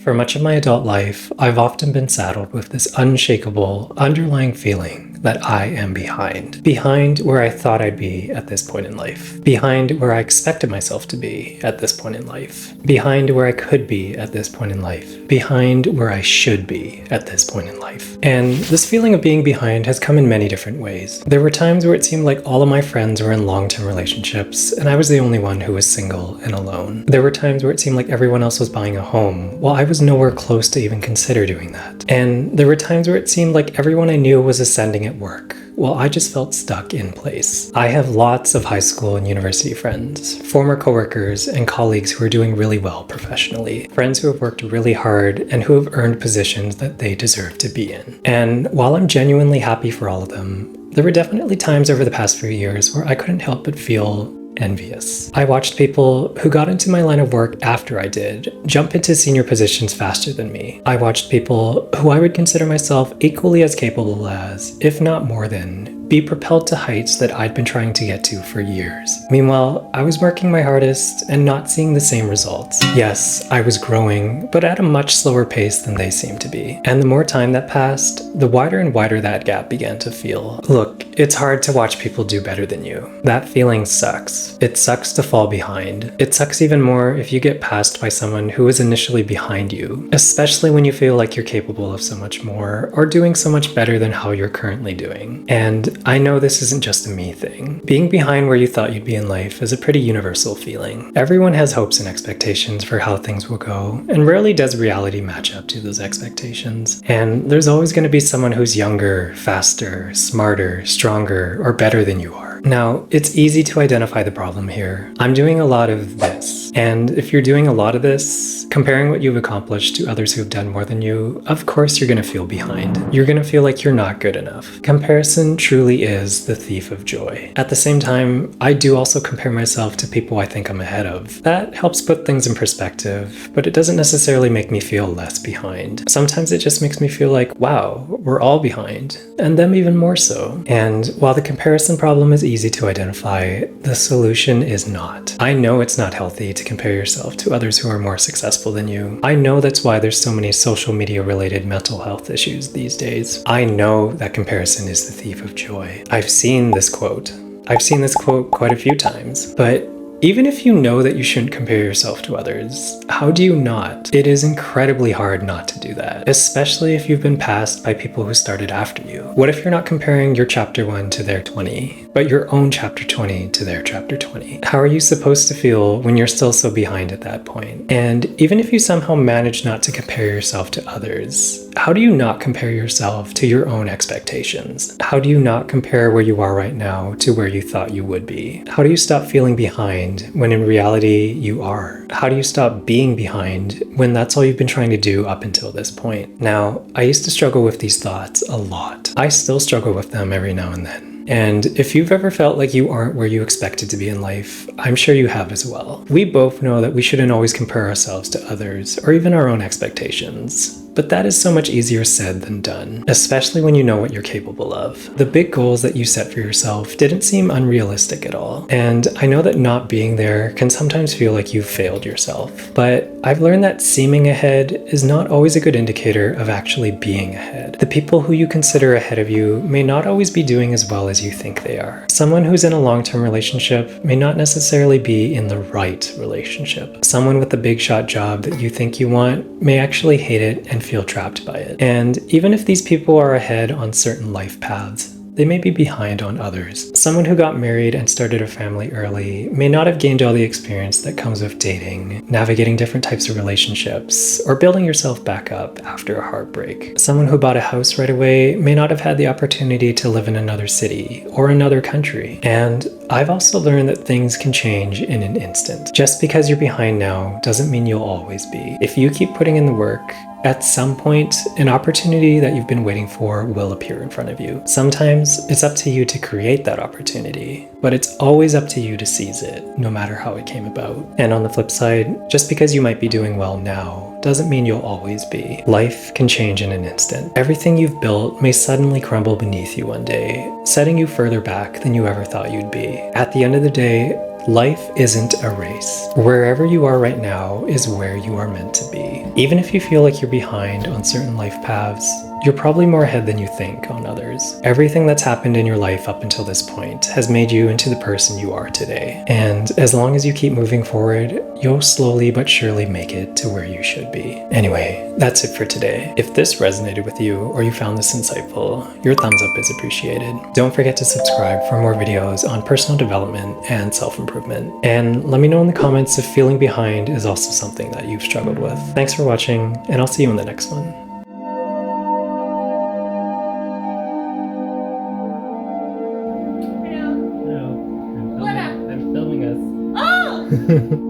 For much of my adult life, I've often been saddled with this unshakable, underlying feeling that I am behind. Behind where I thought I'd be at this point in life. Behind where I expected myself to be at this point in life. Behind where I could be at this point in life. Behind where I should be at this point in life. And this feeling of being behind has come in many different ways. There were times where it seemed like all of my friends were in long-term relationships, and I was the only one who was single and alone. There were times where it seemed like everyone else was buying a home, while I was nowhere close to even consider doing that. And there were times where it seemed like everyone I knew was ascending at work, while I just felt stuck in place. I have lots of high school and university friends, former coworkers, and colleagues who are doing really well professionally, friends who have worked really hard and who have earned positions that they deserve to be in. And while I'm genuinely happy for all of them, there were definitely times over the past few years where I couldn't help but feel envious. I watched people who got into my line of work after I did jump into senior positions faster than me. I watched people who I would consider myself equally as capable as, if not more than, be propelled to heights that I'd been trying to get to for years. Meanwhile, I was working my hardest and not seeing the same results. Yes, I was growing, but at a much slower pace than they seemed to be. And the more time that passed, the wider and wider that gap began to feel. Look, it's hard to watch people do better than you. That feeling sucks. It sucks to fall behind. It sucks even more if you get passed by someone who was initially behind you, especially when you feel like you're capable of so much more or doing so much better than how you're currently doing. And I know this isn't just a me thing. Being behind where you thought you'd be in life is a pretty universal feeling. Everyone has hopes and expectations for how things will go, and rarely does reality match up to those expectations. And there's always going to be someone who's younger, faster, smarter, stronger, or better than you are. Now, it's easy to identify the problem here. I'm doing a lot of this. And if you're doing a lot of this, comparing what you've accomplished to others who've done more than you, of course you're going to feel behind. You're going to feel like you're not good enough. Comparison truly is the thief of joy. At the same time, I do also compare myself to people I think I'm ahead of. That helps put things in perspective, but it doesn't necessarily make me feel less behind. Sometimes it just makes me feel like, wow, we're all behind, and them even more so. And while the comparison problem is easy to identify, the solution is not. I know it's not healthy to compare yourself to others who are more successful than you. I know that's why there's so many social media related mental health issues these days. I know that comparison is the thief of joy. I've seen this quote quite a few times, but even if you know that you shouldn't compare yourself to others, how do you not? It is incredibly hard not to do that, especially if you've been passed by people who started after you. What if you're not comparing your chapter 1 to their 20, but your own chapter 20 to their chapter 20? How are you supposed to feel when you're still so behind at that point? And even if you somehow manage not to compare yourself to others, how do you not compare yourself to your own expectations? How do you not compare where you are right now to where you thought you would be? How do you stop feeling behind when in reality you are? How do you stop being behind when that's all you've been trying to do up until this point? Now, I used to struggle with these thoughts a lot. I still struggle with them every now and then. And if you've ever felt like you aren't where you expected to be in life, I'm sure you have as well. We both know that we shouldn't always compare ourselves to others or even our own expectations. But that is so much easier said than done, especially when you know what you're capable of. The big goals that you set for yourself didn't seem unrealistic at all. And I know that not being there can sometimes feel like you've failed yourself. But I've learned that seeming ahead is not always a good indicator of actually being ahead. The people who you consider ahead of you may not always be doing as well as you think they are. Someone who's in a long-term relationship may not necessarily be in the right relationship. Someone with a big shot job that you think you want may actually hate it and feel trapped by it. And even if these people are ahead on certain life paths, they may be behind on others. Someone who got married and started a family early may not have gained all the experience that comes with dating, navigating different types of relationships, or building yourself back up after a heartbreak. Someone who bought a house right away may not have had the opportunity to live in another city or another country. And I've also learned that things can change in an instant. Just because you're behind now doesn't mean you'll always be. If you keep putting in the work, at some point, an opportunity that you've been waiting for will appear in front of you. Sometimes it's up to you to create that opportunity, but it's always up to you to seize it, no matter how it came about. And on the flip side, just because you might be doing well now doesn't mean you'll always be. Life can change in an instant. Everything you've built may suddenly crumble beneath you one day, setting you further back than you ever thought you'd be. At the end of the day, Life isn't a race. Wherever you are right now is where you are meant to be. Even if you feel like you're behind on certain life paths, you're probably more ahead than you think on others. Everything that's happened in your life up until this point has made you into the person you are today. And as long as you keep moving forward, you'll slowly but surely make it to where you should be. Anyway, that's it for today. If this resonated with you or you found this insightful, your thumbs up is appreciated. Don't forget to subscribe for more videos on personal development and self-improvement. And let me know in the comments if feeling behind is also something that you've struggled with. Thanks for watching, and I'll see you in the next one. I'm filming us. Oh!